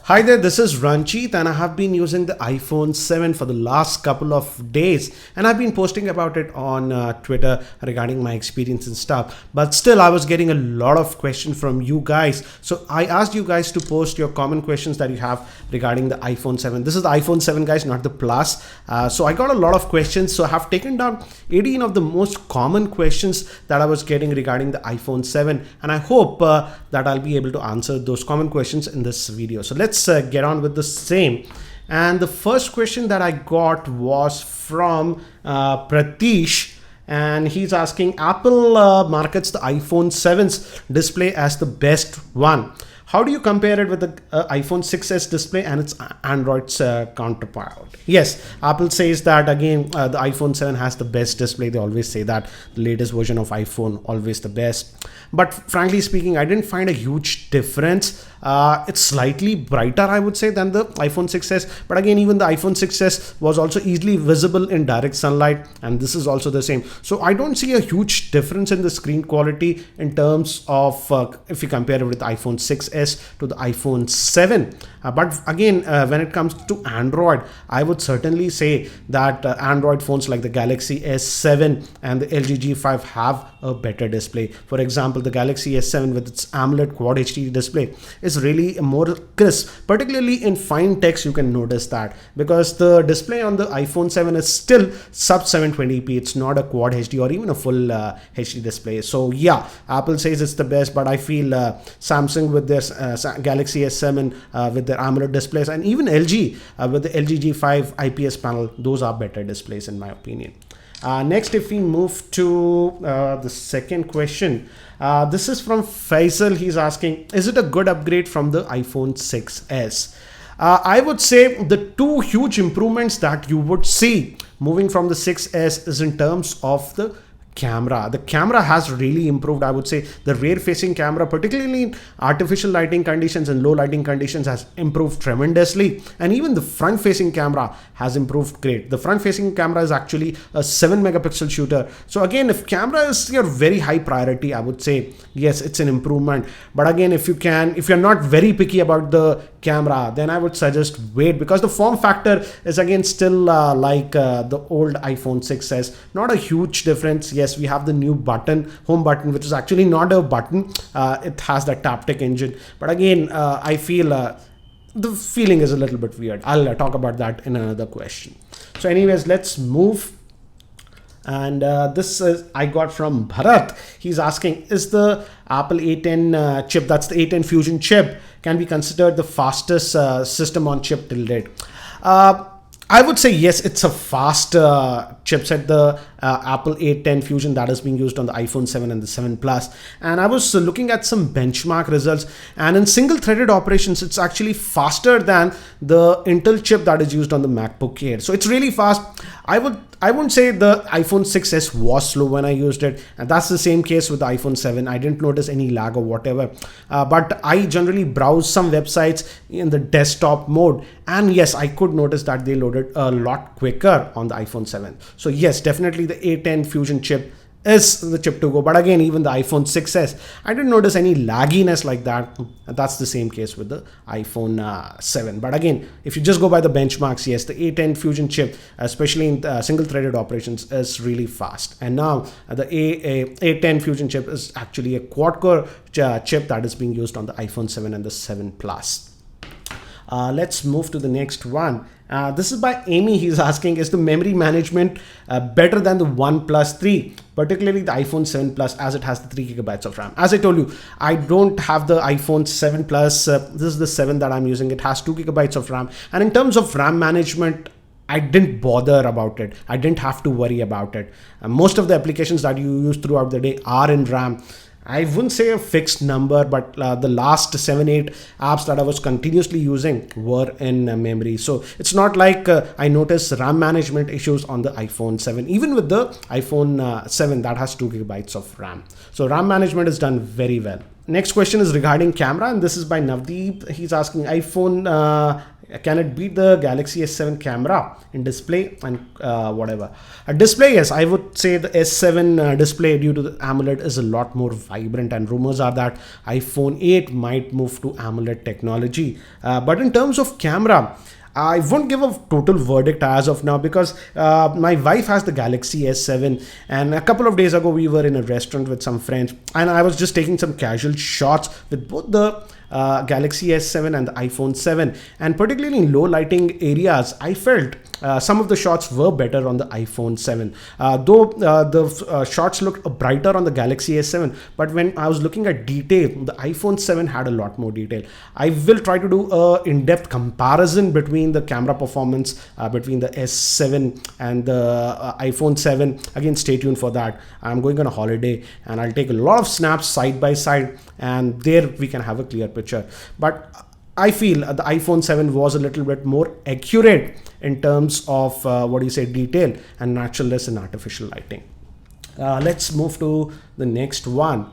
Hi there, this is Ranjit and I have been using the iPhone 7 for the last couple of days and I've been posting about it on Twitter regarding my experience and stuff. But still, I was getting a lot of questions from you guys. So I asked you guys to post your common questions that you have regarding the iPhone 7. This is the iPhone 7 guys, not the Plus. So I got a lot of questions. So I have taken down 18 of the most common questions that I was getting regarding the iPhone 7. And I hope that I'll be able to answer those common questions in this video. So let's get on with the same. And the first question that I got was from Pratish, and he's asking, Apple markets the iPhone 7's display as the best one. How do you compare it with the iPhone 6s display and its Android's counterpart? Yes, Apple says that again, the iPhone 7 has the best display. They always say that the latest version of iPhone always the best. But frankly speaking, I didn't find a huge difference. It's slightly brighter, I would say, than the iPhone 6s. But again, even the iPhone 6s was also easily visible in direct sunlight, and this is also the same. So I don't see a huge difference in the screen quality in terms of if you compare it with the iPhone 6s to the iPhone 7. But again, when it comes to Android, I would certainly say that Android phones like the Galaxy S7 and the LG G5 have a better display. For example, the Galaxy S7 with its AMOLED Quad HD display is really more crisp, particularly in fine text. You can notice that because the display on the iPhone 7 is still sub 720p. It's not a Quad HD or even a full HD display. So yeah, Apple says it's the best, but I feel Samsung with their Galaxy S7 with their AMOLED displays, and even LG with the LG G5 IPS panel, those are better displays in my opinion. Next, if we move to the second question, this is from Faisal. He's asking, is it a good upgrade from the iPhone 6s? I would say the two huge improvements that you would see moving from the 6s is in terms of the camera. The camera has really improved. I would say the rear facing camera, particularly in artificial lighting conditions and low lighting conditions, has improved tremendously, and even the front facing camera has improved great. The front facing camera is actually a 7 megapixel shooter. So again, if camera is your very high priority, I would say yes, it's an improvement. But again, if you're not very picky about the camera, then I would suggest wait, because the form factor is again still like the old iPhone 6s. Not a huge difference. Yes, we have the new home button, which is actually not a button. It has that taptic engine. But again, I feel the feeling is a little bit weird. I'll talk about that in another question. So anyways, let's move. And this is I got from Bharat. He's asking, is the Apple A10 chip, that's the A10 Fusion chip, can be considered the fastest system on chip till date? I would say yes, it's a fast chipset, the Apple A10 Fusion that is being used on the iPhone 7 and the 7 Plus. And I was looking at some benchmark results, and in single threaded operations, it's actually faster than the Intel chip that is used on the MacBook Air. So it's really fast. I wouldn't say the iPhone 6s was slow when I used it, and that's the same case with the iPhone 7. I didn't notice any lag or whatever, but I generally browse some websites in the desktop mode, and yes, I could notice that they loaded a lot quicker on the iPhone 7. So yes, definitely the A10 Fusion chip is the chip to go. But again, even the iPhone 6s, I didn't notice any lagginess like that. That's the same case with the iPhone 7. But again, if you just go by the benchmarks, yes, the A10 Fusion chip, especially in single-threaded operations, is really fast. And now the A10 Fusion chip is actually a quad-core chip that is being used on the iPhone 7 and the 7 Plus. Let's move to the next one. This is by Amy. He's asking, is the memory management better than the OnePlus 3, particularly the iPhone 7 Plus, as it has the 3 gigabytes of RAM? As I told you, I don't have the iPhone 7 Plus. This is the 7 that I'm using. It has 2 gigabytes of RAM. And in terms of RAM management, I didn't bother about it. I didn't have to worry about it. Most of the applications that you use throughout the day are in RAM. I wouldn't say a fixed number, but the last 7-8 apps that I was continuously using were in memory. So it's not like I noticed RAM management issues on the iPhone 7, even with the iPhone 7 that has 2 gigabytes of RAM. So RAM management is done very well. Next question is regarding camera, and this is by Navdeep. He's asking, iPhone Can it beat the Galaxy S7 camera in display and whatever? A display, yes, I would say the S7 display due to the AMOLED is a lot more vibrant, and rumors are that iPhone 8 might move to AMOLED technology. But in terms of camera, I won't give a total verdict as of now, because my wife has the Galaxy S7, and a couple of days ago we were in a restaurant with some friends, and I was just taking some casual shots with both the Galaxy S7 and the iPhone 7, and particularly in low lighting areas I felt some of the shots were better on the iPhone 7, though the shots looked brighter on the Galaxy S7, but when I was looking at detail, the iPhone 7 had a lot more detail. I will try to do a in-depth comparison between the camera performance between the S7 and the iPhone 7. Again, stay tuned for that. I'm going on a holiday and I'll take a lot of snaps side by side, and there we can have a clear picture. But I feel the iPhone 7 was a little bit more accurate in terms of detail and naturalness and artificial lighting. Let's move to the next one.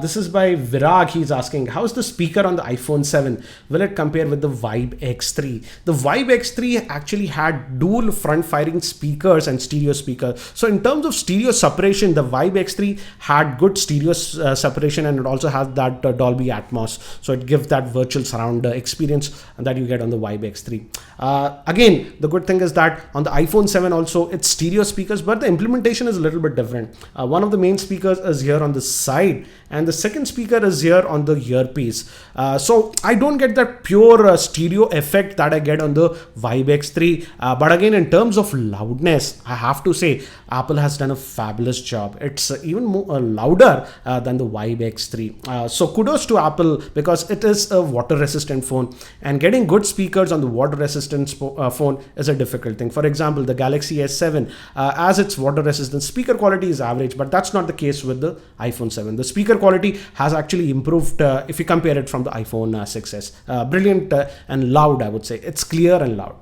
This is by Virag. He's asking, how's the speaker on the iPhone 7? Will it compare with the Vibe X3? The Vibe X3 actually had dual front firing speakers and stereo speakers. So in terms of stereo separation, the Vibe X3 had good stereo separation, and it also has that Dolby Atmos. So it gives that virtual surround experience that you get on the Vibe X3. Again, the good thing is that on the iPhone 7 also it's stereo speakers, but the implementation is a little bit different. One of the main speakers is here on the side, and the second speaker is here on the earpiece. So I don't get that pure stereo effect that I get on the Vibe X3. But again, in terms of loudness, I have to say Apple has done a fabulous job. It's even more louder than the Vibe X3. So kudos to Apple, because it is a water resistant phone, and getting good speakers on the water resistant phone is a difficult thing. For example, the Galaxy S7, as its water resistant, speaker quality is average, but that's not the case with the iPhone 7. The speaker quality has actually improved if you compare it from the iPhone 6s. Brilliant and loud, I would say. It's clear and loud.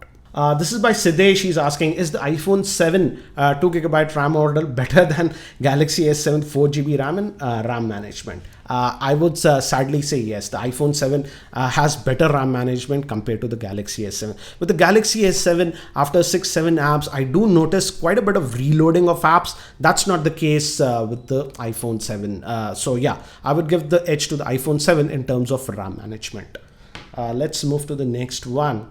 This is by Siddesh. He's asking, is the iPhone 7 2GB RAM model better than Galaxy S7 4GB RAM and RAM management? I would sadly say yes. The iPhone 7 has better RAM management compared to the Galaxy S7. With the Galaxy S7, after 6-7 apps, I do notice quite a bit of reloading of apps. That's not the case with the iPhone 7. So yeah, I would give the edge to the iPhone 7 in terms of RAM management. Let's move to the next one.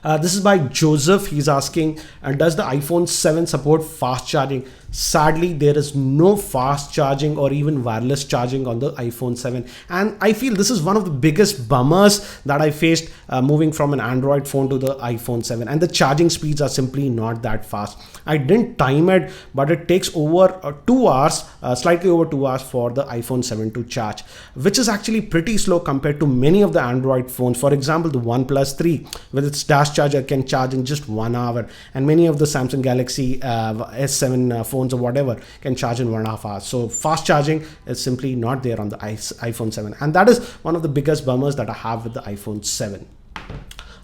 This is by Joseph. He's asking, does the iPhone 7 support fast charging? Sadly, there is no fast charging or even wireless charging on the iPhone 7. And I feel this is one of the biggest bummers that I faced moving from an Android phone to the iPhone 7. And the charging speeds are simply not that fast. I didn't time it, but it takes over 2 hours, slightly over 2 hours for the iPhone 7 to charge, which is actually pretty slow compared to many of the Android phones. For example, the OnePlus 3 with its dash charger can charge in just 1 hour, and many of the Samsung Galaxy S7 phones or whatever can charge in 1.5 hours. So fast charging is simply not there on the iPhone 7, and that is one of the biggest bummers that I have with the iPhone 7.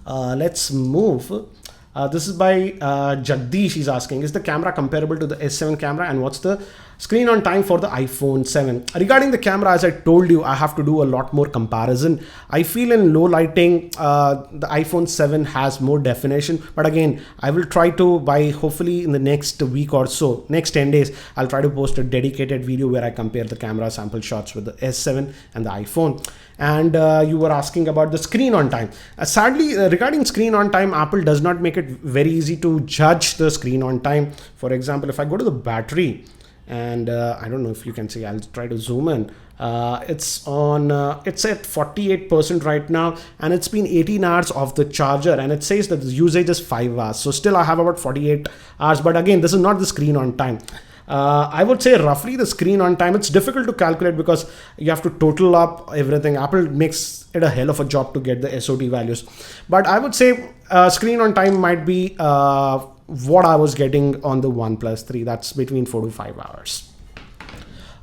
Let's move. This is by Jagdish. He's asking, is the camera comparable to the S7 camera, and what's the screen on time for the iPhone 7? Regarding the camera, as I told you, I have to do a lot more comparison. I feel in low lighting, the iPhone 7 has more definition, but again, I will try to, by hopefully in the next week or so, next 10 days, I'll try to post a dedicated video where I compare the camera sample shots with the S7 and the iPhone. And you were asking about the screen on time. Sadly, regarding screen on time, Apple does not make it very easy to judge the screen on time. For example, if I go to the battery, and I don't know if you can see, I'll try to zoom in. It's at 48% right now, and it's been 18 hours off the charger, and it says that the usage is 5 hours. So still I have about 48 hours, but again, this is not the screen on time. I would say roughly the screen on time, it's difficult to calculate because you have to total up everything. Apple makes it a hell of a job to get the SOT values. But I would say screen on time might be what I was getting on the OnePlus 3. That's between 4 to 5 hours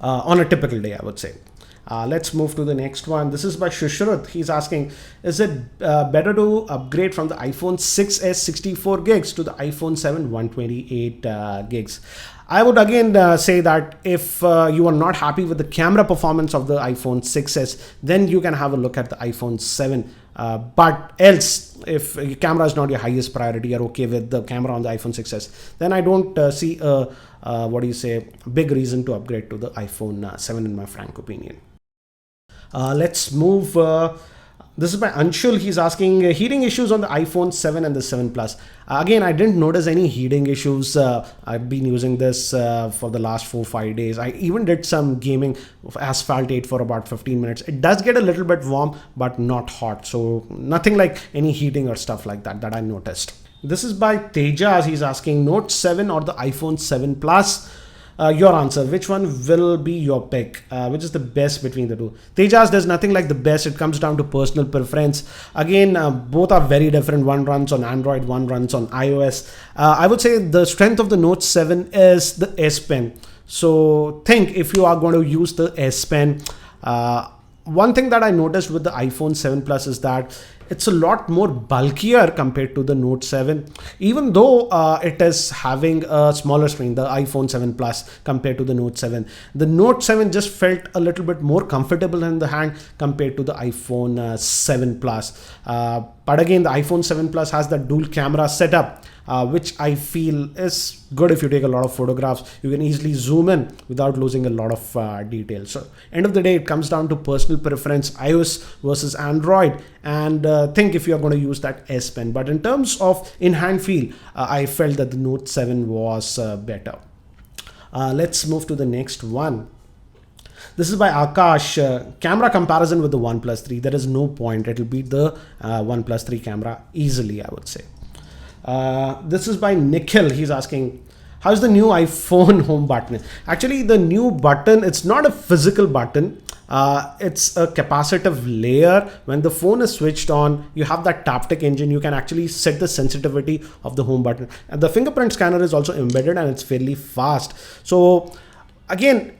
on a typical day, I would say. Let's move to the next one. This is by Shushruth. He's asking, is it better to upgrade from the iPhone 6s 64 gigs to the iPhone 7 128 gigs? I would again say that if you are not happy with the camera performance of the iPhone 6s, then you can have a look at the iPhone 7. But else, if your camera is not your highest priority, you're okay with the camera on the iPhone 6s, then I don't see a big reason to upgrade to the iPhone 7 in my frank opinion. Let's move. This is by Anshul. He's asking heating issues on the iPhone 7 and the 7 Plus. Again, I didn't notice any heating issues. I've been using this for the last 4-5 days. I even did some gaming of Asphalt 8 for about 15 minutes. It does get a little bit warm, but not hot. So nothing like any heating or stuff like that I noticed. This is by Tejas. He's asking Note 7 or the iPhone 7 Plus. Your answer, which one will be your pick? Which is the best between the two? Tejas, there's nothing like the best. It comes down to personal preference. Again, both are very different. One runs on Android, one runs on iOS. I would say the strength of the Note 7 is the S Pen. So think if you are going to use the S Pen. One thing that I noticed with the iPhone 7 Plus is that it's a lot more bulkier compared to the Note 7, even though it is having a smaller screen, the iPhone 7 Plus compared to the Note 7. The Note 7 just felt a little bit more comfortable in the hand compared to the iPhone 7 Plus. But again, the iPhone 7 Plus has the dual camera setup, which I feel is good if you take a lot of photographs. You can easily zoom in without losing a lot of details. So end of the day, it comes down to personal preference, iOS versus Android, and think if you're going to use that S Pen. But in terms of in-hand feel, I felt that the Note 7 was better. Let's move to the next one. This is by Akash. Camera comparison with the OnePlus 3. There is no point. It will beat the OnePlus 3 camera easily, I would say. This is by Nikhil. He's asking, how's the new iPhone home button? Actually, the new button, it's not a physical button. It's a capacitive layer. When the phone is switched on, you have that Taptic engine. You can actually set the sensitivity of the home button. And the fingerprint scanner is also embedded and it's fairly fast. So again,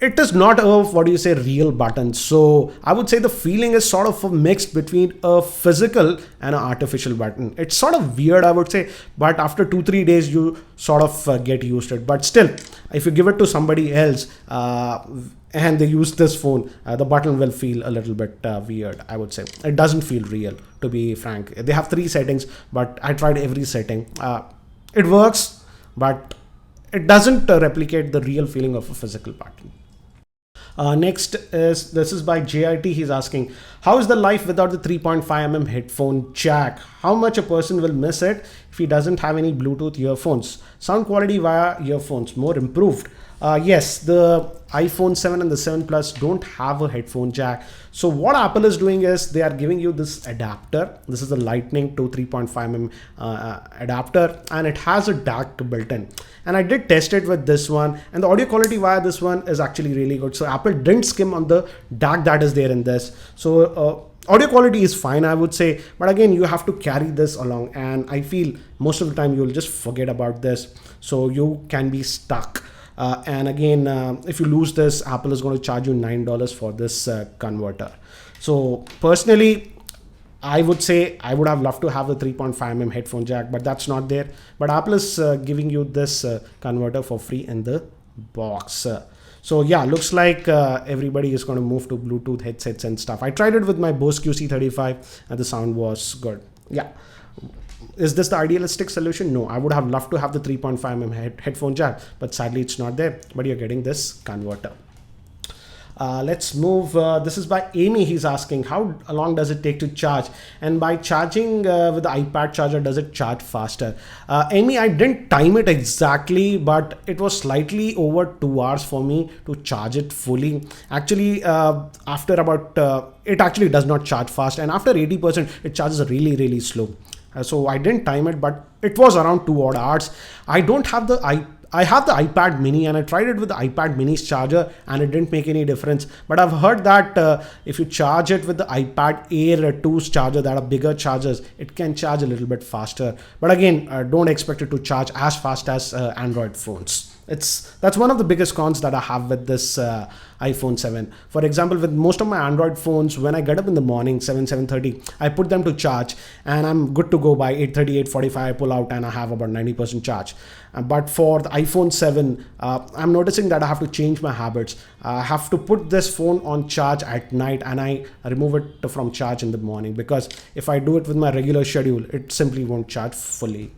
it is not a real button. So I would say the feeling is sort of a mix between a physical and an artificial button. It's sort of weird, I would say, but after 2-3 days you sort of get used to it. But still, if you give it to somebody else and they use this phone, the button will feel a little bit weird, I would say. It doesn't feel real, to be frank. They have 3 settings, but I tried every setting. It works, but it doesn't replicate the real feeling of a physical button. Next is, this is by JIT. He's asking, how is the life without the 3.5mm headphone jack? How much a person will miss it if he doesn't have any Bluetooth earphones? Sound quality via earphones, more improved. Yes, the iPhone 7 and the 7 Plus don't have a headphone jack. So what Apple is doing is they are giving you this adapter. This is the Lightning to 3.5mm adapter, and it has a DAC built in. And I did test it with this one, and the audio quality via this one is actually really good. So Apple didn't skim on the DAC that is there in this. So audio quality is fine, I would say, but again, you have to carry this along, and I feel most of the time you'll just forget about this, so you can be stuck. And again, if you lose this, Apple is going to charge you $9 for this converter. So personally, I would say I would have loved to have the 3.5mm headphone jack, but that's not there. But Apple is giving you this converter for free in the box. So yeah, looks like everybody is going to move to Bluetooth headsets and stuff. I tried it with my Bose QC35 and the sound was good. Yeah. Is this the idealistic solution? No, I would have loved to have the 3.5mm headphone jack, but sadly it's not there, but you're getting this converter. Let's move. This is by Amy. He's asking, how long does it take to charge? And by charging with the iPad charger, does it charge faster? Amy, I didn't time it exactly, but it was slightly over 2 hours for me to charge it fully. Actually, after about, it actually does not charge fast. And after 80%, it charges really, really slow. So I didn't time it, but it was around 2 odd hours. I don't have the I have the iPad mini, and I tried it with the iPad mini's charger and it didn't make any difference. But I've heard that if you charge it with the iPad Air 2's charger, that are bigger chargers, it can charge a little bit faster. But again, don't expect it to charge as fast as Android phones. That's one of the biggest cons that I have with this iPhone 7. For example, with most of my Android phones, when I get up in the morning 7:30, I put them to charge and I'm good to go. By 8:30, 8:45 I pull out and I have about 90% charge. But for the iPhone 7, I'm noticing that I have to change my habits. I have to put this phone on charge at night and I remove it from charge in the morning, because if I do it with my regular schedule, it simply won't charge fully.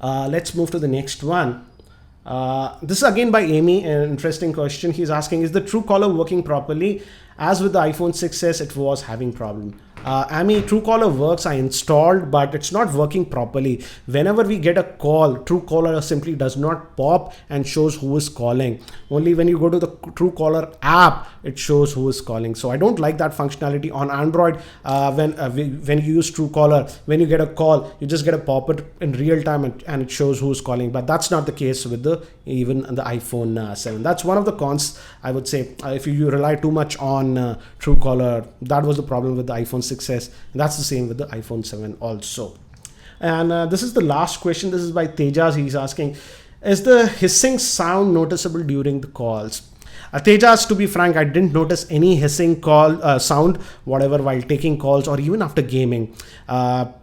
Let's move to the next one. This is again by Amy, an interesting question. He's asking, is the Truecaller working properly? As with the iPhone 6s, it was having problem. Amy, Truecaller works. I installed, but it's not working properly. Whenever we get a call, Truecaller simply does not pop and shows who is calling. Only when you go to the Truecaller app, it shows who is calling. So I don't like that functionality on Android. When you use Truecaller, when you get a call, you just get a pop-up in real time and it shows who is calling. But that's not the case with even the iPhone 7. That's one of the cons, I would say. If you rely too much on Truecaller, that was the problem with the iPhone 6s. And that's the same with the iPhone 7 also. And this is the last question. This is by Tejas. He's asking, is the hissing sound noticeable during the calls? Tejas, to be frank, I didn't notice any hissing sound, whatever, while taking calls or even after gaming.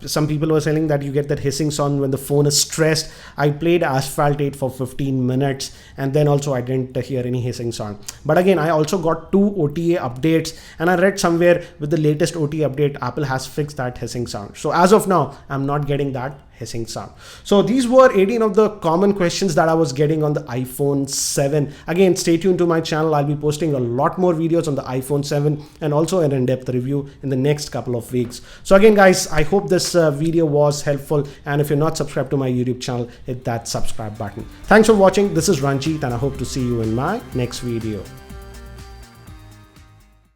Some people were saying that you get that hissing sound when the phone is stressed. I played Asphalt 8 for 15 minutes and then also I didn't hear any hissing sound. But again, I also got 2 OTA updates and I read somewhere with the latest OTA update, Apple has fixed that hissing sound. So as of now, I'm not getting that hissing sound. So these were 18 of the common questions that I was getting on the iPhone 7. Again, stay tuned to my channel. I'll be posting a lot more videos on the iPhone 7 and also an in-depth review in the next couple of weeks. So again, guys, I hope this video was helpful. And if you're not subscribed to my YouTube channel, hit that subscribe button. Thanks for watching. This is Ranjit and I hope to see you in my next video.